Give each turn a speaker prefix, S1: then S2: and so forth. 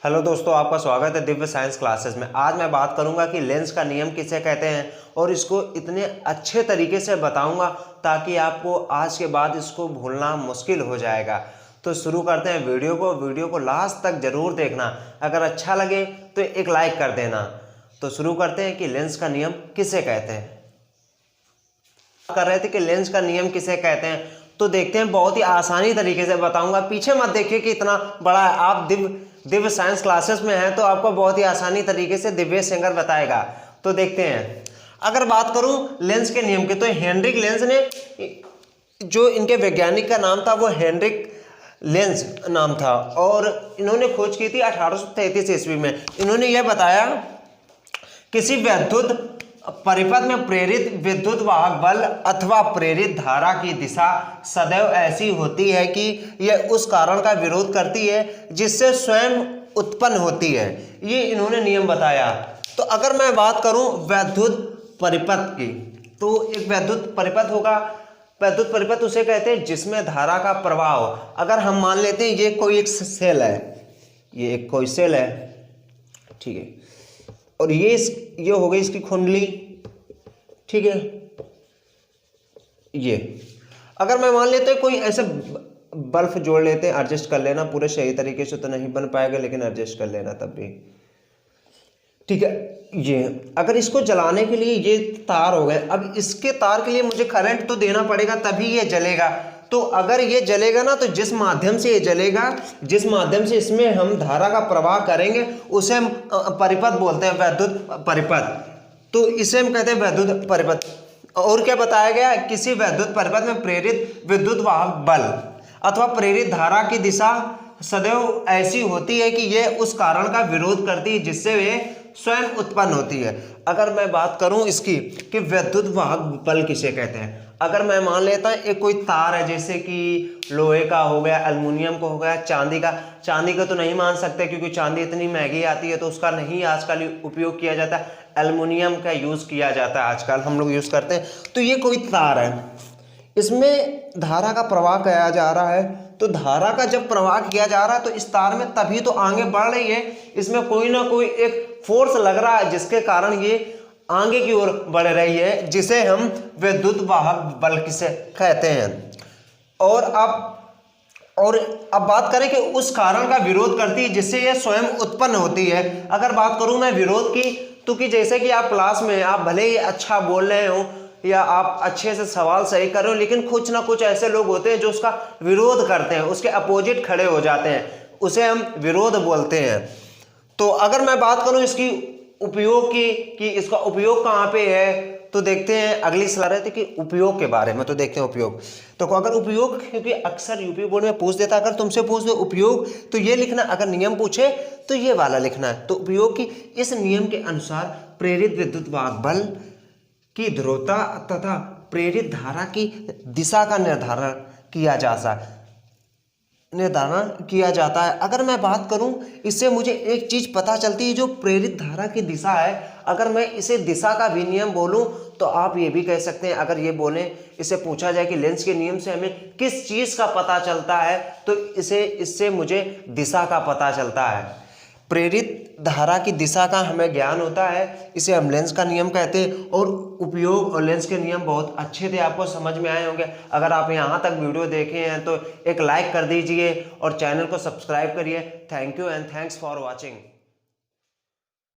S1: Hello दोस्तों, आपका स्वागत है दिव्य साइंस क्लासेस में। आज मैं बात करूंगा कि लेंस का नियम किसे कहते हैं और इसको इतने अच्छे तरीके से बताऊंगा ताकि आपको आज के बाद इसको भूलना मुश्किल हो जाएगा। तो शुरू करते हैं वीडियो को लास्ट तक जरूर देखना। अगर अच्छा लगे तो एक लाइक कर देना। तो शुरू करते हैं कि लेंस का नियम किसे कहते हैं। कर रहे थे कि लेंस का नियम किसे कहते हैं, तो देखते हैं। बहुत ही आसानी तरीके से बताऊंगा। पीछे मत देखिए कि इतना बड़ा है। आप दिव्य साइंस क्लासेस में हैं तो आपको बहुत ही आसानी तरीके से दिव्य सिंगर बताएगा। तो देखते हैं। अगर बात करूं लेंस के नियम की, तो हेनरिक लेंस ने, जो इनके वैज्ञानिक का नाम था वो हेनरिक लेंस नाम था, और इन्होंने खोज की थी 1833 ईस्वी में। इन्होंने यह बताया किसी वैद्युत परिपथ में प्रेरित विद्युत वाहक बल अथवा प्रेरित धारा की दिशा सदैव ऐसी होती है कि यह उस कारण का विरोध करती है जिससे स्वयं उत्पन्न होती है। ये इन्होंने नियम बताया। तो अगर मैं बात करूं वैद्युत परिपथ की, तो एक वैद्युत परिपथ होगा। वैद्युत परिपथ उसे कहते हैं जिसमें धारा का प्रवाह हो। अगर हम मान लेते हैं ये कोई एक सेल है, ये एक कोई सेल है, ठीक है, और ये हो गई इसकी कुंडली, ठीक है। ये अगर मैं मान लेते हैं कोई ऐसे बल्ब जोड़ लेते हैं, एडजस्ट कर लेना। पूरे सही तरीके से तो नहीं बन पाएगा लेकिन एडजस्ट कर लेना तब भी, ठीक है। ये अगर इसको जलाने के लिए ये तार हो गए, अब इसके तार के लिए मुझे करंट तो देना पड़ेगा तभी ये जलेगा। तो अगर ये जलेगा ना, तो जिस माध्यम से ये जलेगा, जिस माध्यम से इसमें हम धारा का प्रवाह करेंगे उसे हम परिपथ बोलते हैं, वैद्युत परिपथ। तो इसे हम कहते हैं वैद्युत परिपथ। और क्या बताया गया, किसी वैद्युत परिपथ में प्रेरित विद्युत वाहक बल अथवा प्रेरित धारा की दिशा सदैव ऐसी होती है कि यह उस कारण का विरोध करती है जिससे वे स्वयं उत्पन्न होती है। अगर मैं बात करूं इसकी कि वैद्युत वाहक बल किसे कहते हैं, अगर मैं मान लेता हूं एक कोई तार है, जैसे कि लोहे का हो गया, एल्युमिनियम का हो गया, चांदी का तो नहीं मान सकते क्योंकि चांदी इतनी महंगी आती है तो उसका नहीं आजकल उपयोग किया जाता है। एल्युमिनियम का यूज किया जाता है, आजकल हम लोग यूज करते हैं। तो ये कोई तार है, इसमें धारा का प्रवाह किया जा रहा है। तो धारा का जब प्रवाह किया जा रहा है तो इस तार में तभी तो आगे बढ़ रही है। इसमें कोई ना कोई एक फोर्स लग रहा है जिसके कारण ये आगे की ओर बढ़ रही है, जिसे हम विद्युत वाहक बल किसे कहते हैं। और अब बात करें कि उस कारण का विरोध करती है जिससे यह स्वयं उत्पन्न होती है। अगर बात करूं मैं विरोध की, तो कि जैसे कि आप क्लास में आप भले ही अच्छा बोल रहे हो या आप अच्छे से सवाल सही कर रहे हो, लेकिन कुछ ना कुछ ऐसे लोग होते हैं जो उसका विरोध करते हैं, उसके अपोजिट खड़े हो जाते हैं, उसे हम विरोध बोलते हैं। तो अगर मैं बात करूं इसकी उपयोग की कि इसका उपयोग कहाँ पे है, तो देखते हैं अगली स्लाइड रहती कि उपयोग के बारे में। तो देखते हैं उपयोग। तो अगर उपयोग, क्योंकि अक्सर यूपी बोर्ड में पूछ देता, अगर तुमसे पूछ दे उपयोग तो ये लिखना, अगर नियम पूछे तो ये वाला लिखना है। तो उपयोग की, इस नियम के अनुसार प्रेरित विद्युत वाहक बल की ध्रुवता तथा प्रेरित धारा की दिशा का निर्धारण किया जाता है। अगर मैं बात करूं, इससे मुझे एक चीज पता चलती है, जो प्रेरित धारा की दिशा है, अगर मैं इसे दिशा का विनियम बोलूं तो आप ये भी कह सकते हैं। अगर ये बोलें, इसे पूछा जाए कि लेंस के नियम से हमें किस चीज का पता चलता है, तो इससे मुझे दिशा का पता चलता है। प्रेरित धारा की दिशा का हमें ज्ञान होता है, इसे हम लेंस का नियम कहते हैं। और उपयोग और लेंस के नियम बहुत अच्छे थे, आपको समझ में आए होंगे। अगर आप यहाँ तक वीडियो देखे हैं तो एक लाइक कर दीजिए और चैनल को सब्सक्राइब करिए। Thank you and thanks for watching.